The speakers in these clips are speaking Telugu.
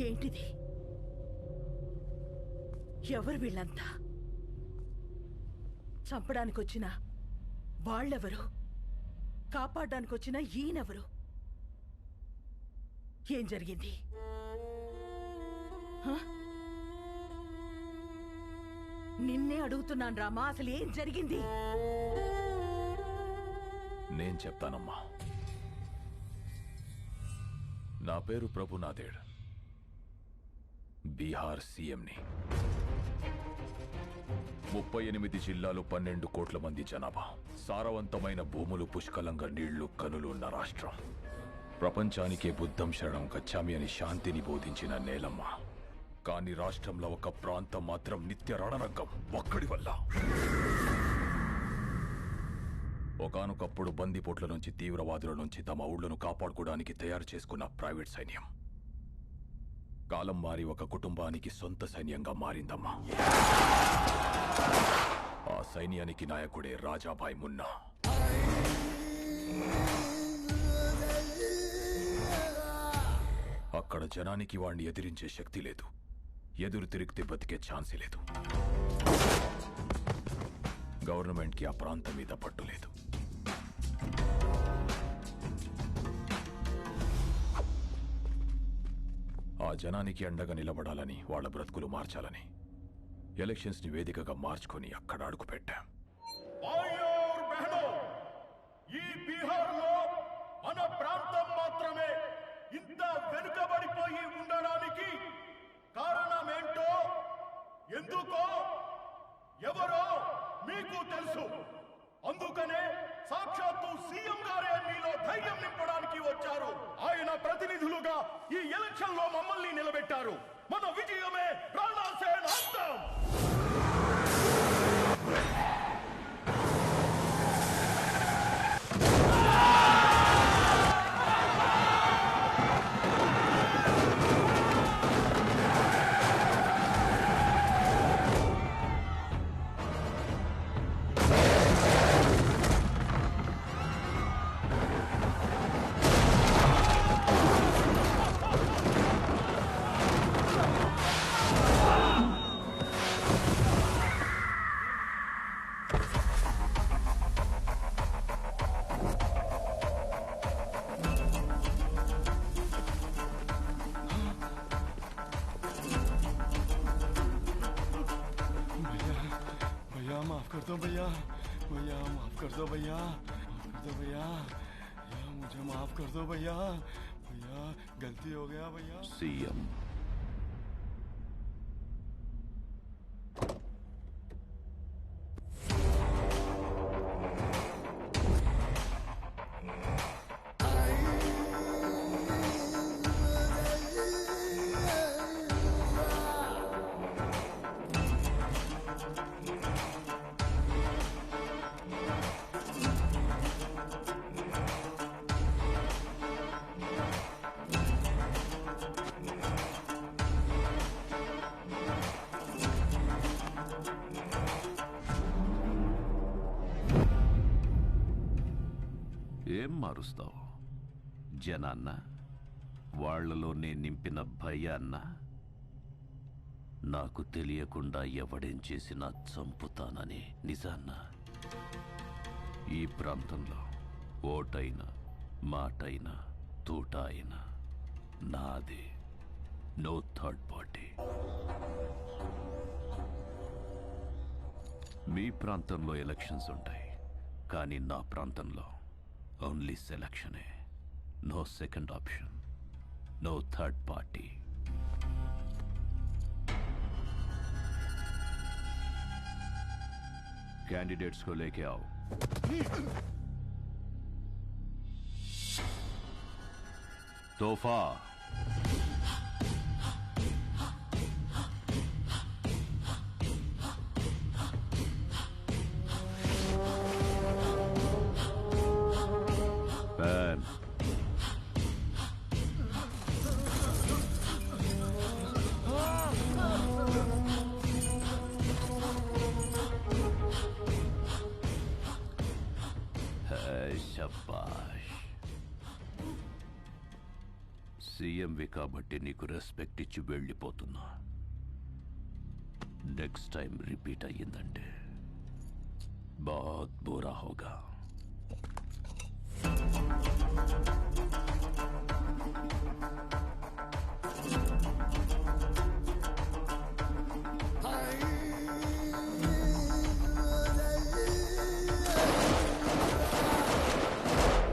ఏంటిది? ఎవరు వీళ్ళంతా? చంపడానికొచ్చిన వాళ్ళెవరు? కాపాడడానికొచ్చిన ఈయనెవరు? ఏం జరిగింది? నిన్నే అడుగుతున్నాను రామా, అసలు ఏం జరిగింది? నేను చెప్తానమ్మా. నా పేరు ప్రభునాథేడ్, బీహార్ సీఎంని. 38 జిల్లాలు, 12 కోట్ల మంది జనాభా, సారవంతమైన భూములు, పుష్కలంగా నీళ్లు, కనులు ఉన్న రాష్ట్రం. ప్రపంచానికే బుద్ధం శరణం గచ్చామి అని శాంతిని బోధించిన నేలమ్మ. కానీ రాష్ట్రంలో ఒక ప్రాంతం మాత్రం నిత్య రణరంగం ఒక్కడి వల్ల. ఒకానొకప్పుడు బందిపోట్ల నుంచి, తీవ్రవాదుల నుంచి తమ ఊళ్లను కాపాడుకోవడానికి తయారు చేసుకున్న ప్రైవేట్ సైన్యం కాలం మారి ఒక కుటుంబానికి సొంత సైన్యంగా మారిందమ్మా. ఆ సైన్యానికి నాయకుడే రాజాభాయ్ మున్నా. అక్కడ జనానికి వాణ్ణి ఎదిరించే శక్తి లేదు, ఎదురు తిరిగితే బతికే ఛాన్సే లేదు. గవర్నమెంట్కి ఆ ప్రాంతం మీద పట్టు లేదు. ఆ జనానికి అండగా నిలబడాలని, వాళ్ళ బ్రతుకులు మార్చాలని ఎలక్షన్స్ ని వేదికగా మార్చుకొని అక్కడ అడుగు పెట్టాం. ఈ బీహార్లో మన ప్రాంతం మాత్రమే ఇంత వెనుకబడిపోయి ఉండడానికి కారణమేంటో, ఎందుకో, ఎవరో మీకు తెలుసు. అందుకనే సాక్షాత్తు సీఎం గారే మీలో ధైర్యం నింపడానికి వచ్చారు. ఆయన ప్రతినిధులుగా ఈ ఎలక్షన్ లో మమ్మల్ని నిలబెట్టారు. మన విజయమే రాణాసేన అంతం. माफ कर दो भैया, भैया माफ कर दो भैया, माफ कर दो भैया, भैया मुझे माफ कर दो भैया, भैया गलती हो गया भैया। सीएम ఏం మారుస్తావు? జనాన్న, వాళ్లలోనే నింపిన భయాన్న? నాకు తెలియకుండా ఎవడేం చేసినా చంపుతానని నిజాన్న? ఈ ప్రాంతంలో ఓటైనా, మాటైనా, తూట అయినా నాదే. No third party. మీ ప్రాంతంలో ఎలక్షన్స్ ఉంటాయి, కానీ నా ప్రాంతంలో ఓన్లీ సెలక్షనే. No second option, no third party. Candidates को लेके आओ। तोहफा पैन शाबाश। సీఎంవి కాబట్టి నీకు రెస్పెక్ట్ ఇచ్చి వెళ్ళిపోతున్నా. నెక్స్ట్ టైం రిపీట్ అయ్యిందంటే బాత్ బురా హోగా.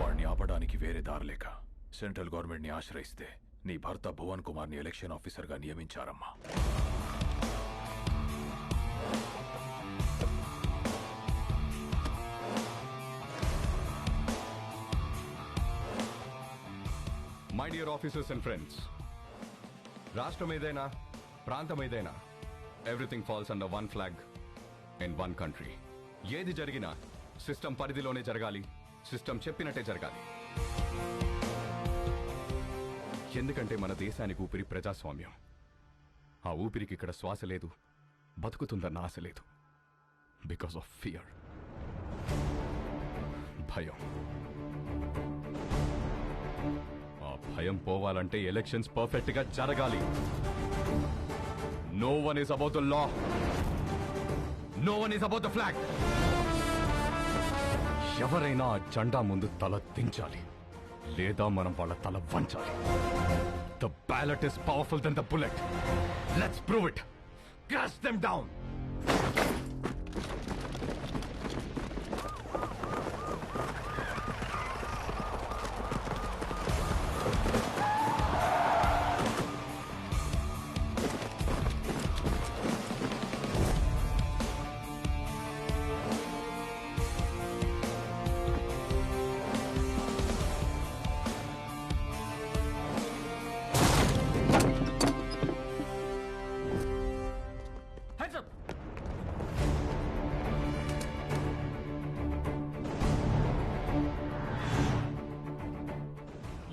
వాణ్ణి ఆపడానికి వేరే దారిలేక సెంట్రల్ గవర్నమెంట్ని ఆశ్రయిస్తే నీ భర్త భువన్ కుమార్ని ఎలక్షన్ ఆఫీసర్గా నియమించారమ్మా. My dear officers and friends, రాష్ట్రం ఏదైనా ప్రాంతం ఏదైనా everything falls under one flag in one country. ఏది జరిగినా సిస్టమ్ పరిధిలోనే జరగాలి, సిస్టమ్ చెప్పినట్టే జరగాలి. ఎందుకంటే మన దేశానికి ఊపిరి ప్రజాస్వామ్యం. ఆ ఊపిరికి ఇక్కడ శ్వాస లేదు, బతుకుతుందన్న ఆశ లేదు. బికాస్ ఆఫ్ ఫియర్, భయం. ఆ భయం పోవాలంటే ఎలక్షన్స్ పర్ఫెక్ట్ గా జరగాలి. No one is above the law, no one is above the flag. ఎవరైనా ఆ జెండా ముందు తల దించాలి, లేదా మనం వాళ్ళ తల వంచాలి. The ballot is powerful then the bullet. Let's prove it. Crash them down.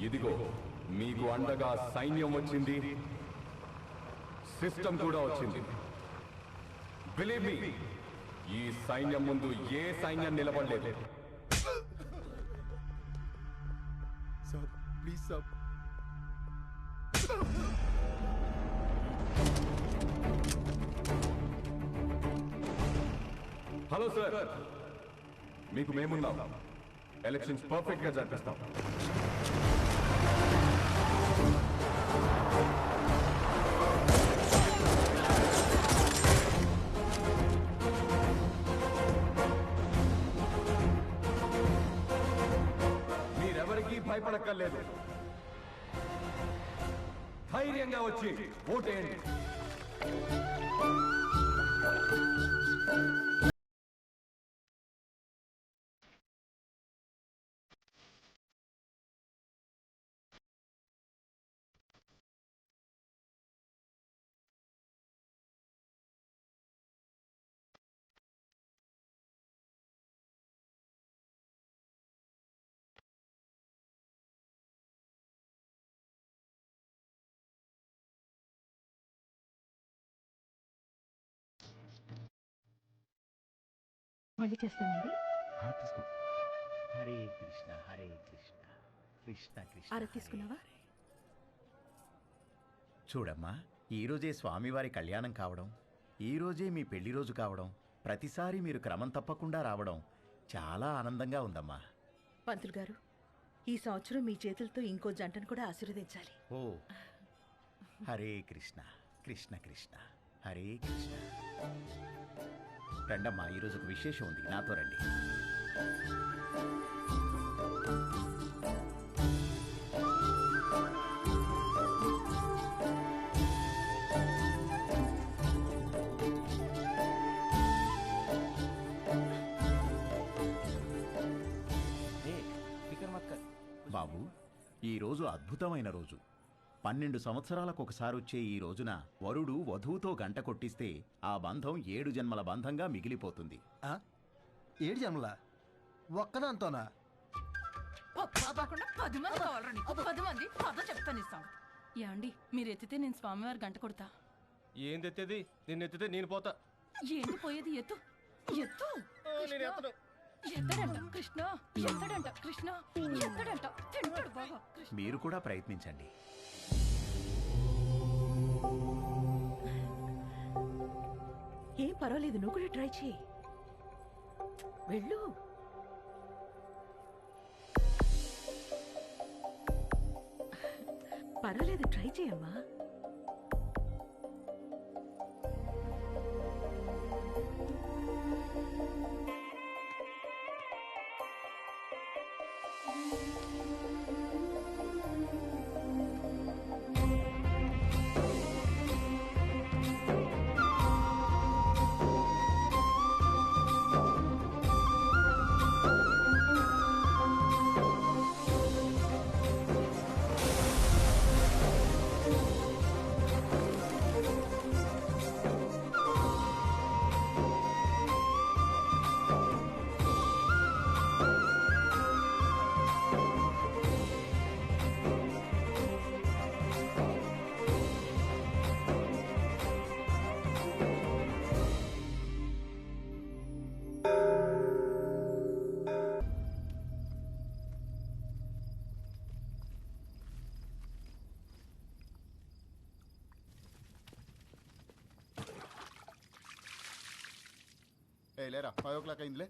ఇదిగో మీకు అండగా సైన్యం వచ్చింది, సిస్టమ్ కూడా వచ్చింది. బిలీవ్ మీ, ఈ సైన్యం ముందు ఏ సైన్యం నిలబడలేదు. Sir please sir. Hello sir, మీకు మేమున్నాం. ఎలక్షన్స్ పర్ఫెక్ట్ గా జరిపిస్తాం. మీరెవరికీ భయపడక్కర్లేదు. ధైర్యంగా వచ్చి ఓటేయండి. మళ్ళీ చేస్తానండి. హరే కృష్ణ హరే కృష్ణ కృష్ణ కృష్ణ. ఆరా తీసుకున్నావా? చూడమ్మా, ఈరోజే స్వామివారి కళ్యాణం కావడం, ఈరోజే మీ పెళ్లి రోజు కావడం, ప్రతిసారి మీరు క్రమం తప్పకుండా రావడం చాలా ఆనందంగా ఉందమ్మా. పంతులు గారు, ఈ సంవత్సరం మీ చేతులతో ఇంకో జంటను కూడా ఆశీర్వదించాలి. ఓ హరే కృష్ణ కృష్ణ కృష్ణ హరే కృష్ణ. రండమ్మా, ఈరోజు ఒక విశేషం ఉంది, నాతో రండి. బాబు, ఈరోజు అద్భుతమైన రోజు. 12 సంవత్సరాలకు ఒకసారి వచ్చే ఈ రోజున వరుడు వధువుతో గంట కొట్టిస్తే ఆ బంధం 7 జన్మల బంధంగా మిగిలిపోతుంది. 7 జన్మల ఒక్కదాంతోనా? కాకుండా 10 మంది కావాలరా నీకు? 10 మంది కథ చెప్తానిస్తాం. ఏమండి, మీరు ఎత్తితే నేను స్వామివారి గంట కొడతా. ఏంది ఎత్తేది? నిన్ను ఎత్తితే నేను పోతా. ఏంటి పోయేది? ఎత్తు ఎత్తు. ఎత్తడంట కృష్ణ, ఎత్తడంట కృష్ణ, ఎత్తడంట తింటాడు బాగా. మీరు కూడా ప్రయత్నించండి. ఏం పర్వాలేదు, నువ్వు కూడా ట్రై చేయి. వెళ్ళు. పర్వాలేదు, ట్రై చేయమ్మా. లేరా 5 o'clock అయిందిలే.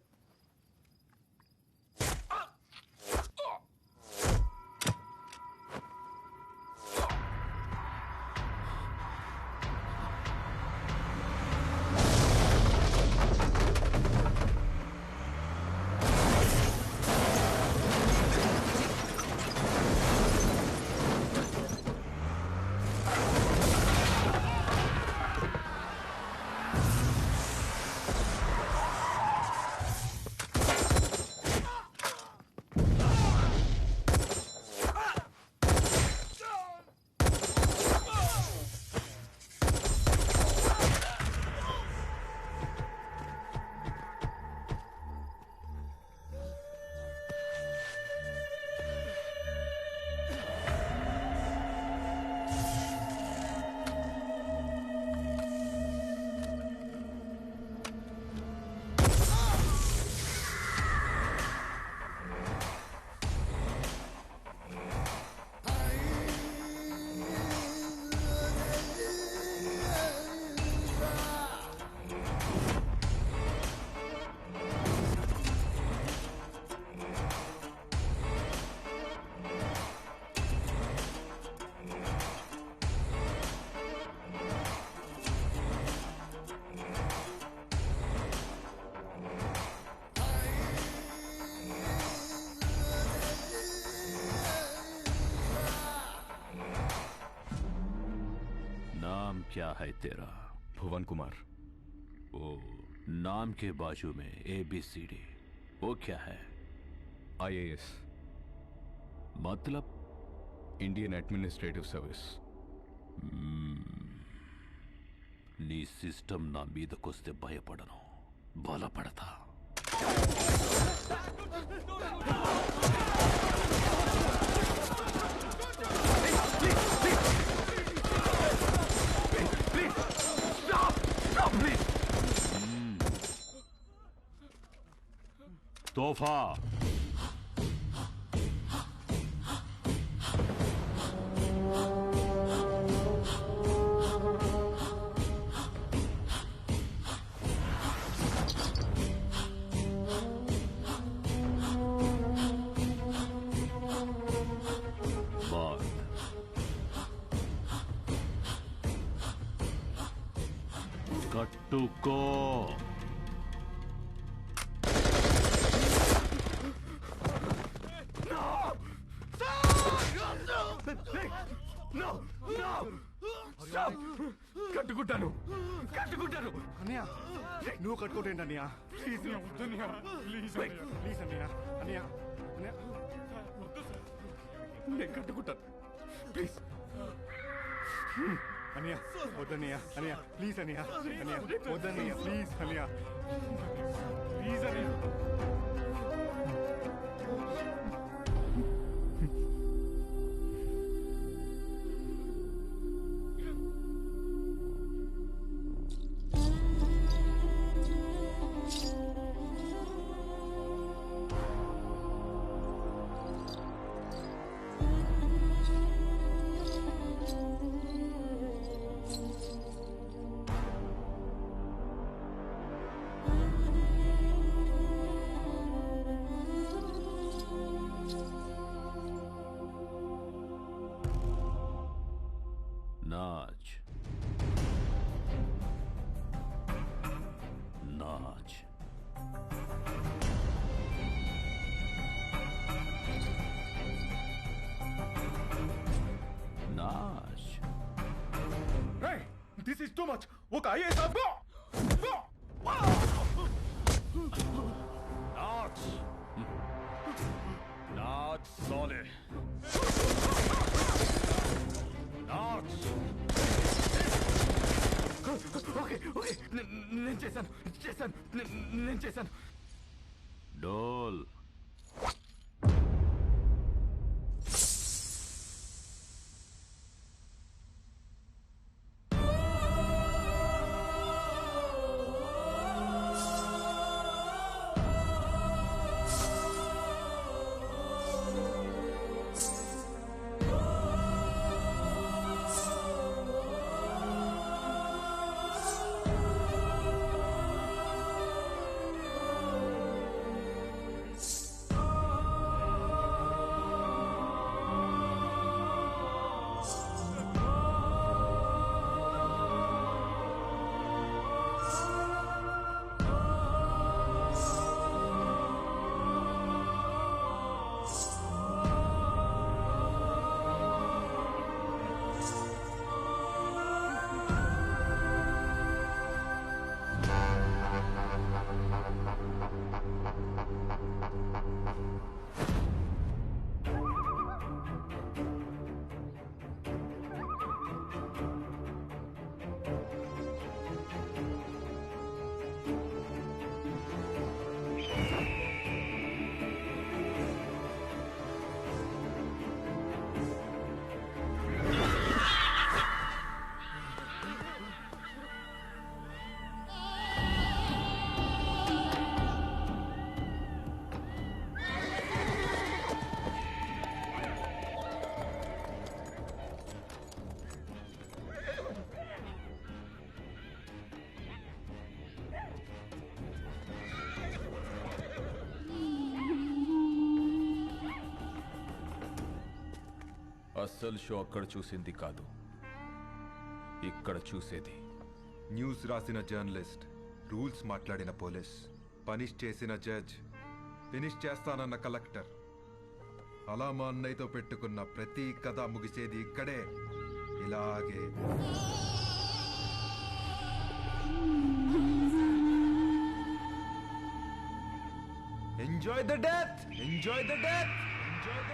क्या है तेरा? भुवन कुमार. ओ, नाम के बाजू में ABCD, वो क्या है? IAS. मतलब? Indian administrative service. నీ సిస్టమ్ నా మీదకొస్తే భయపడను, బలపడతా. तोहफा बात कट्टुको కట్టుకుంటాను కట్టుకుంటాను. అన్నయ్య నువ్వు కట్టుకోటేంటి అన్నయ్య? ప్లీజ్ ప్లీజ్ ప్లీజ్ అన్నయ్య అన్నయ్య అన్నయ్య నేను కట్టుకుంటాను ప్లీజ్. అన్నయ్య వద్దన్నయ్య అన్నయ్య ప్లీజ్ అన్నయ్య అన్నయ్య వద్దన్నయ్య ప్లీజ్ అన్నయ్య ప్లీజ్ అన్నయ్య. This is too much. ఒక IAS Not solid. Not. Okay okay నేను చేశాను. డోల్. అస్సలు షో అక్కడ చూసింది కాదు, ఇక్కడ చూసేది. న్యూస్ రాసిన జర్నలిస్ట్, రూల్స్ మాట్లాడిన పోలీస్, పనిష్ చేసిన జడ్జ్, ఫినిష్ చేస్తానన్న కలెక్టర్, అలా మా అన్నయ్యతో పెట్టుకున్న ప్రతి కథ ముగిసేది ఇక్కడే, ఇలాగే. Enjoy the death, enjoy the death, enjoy the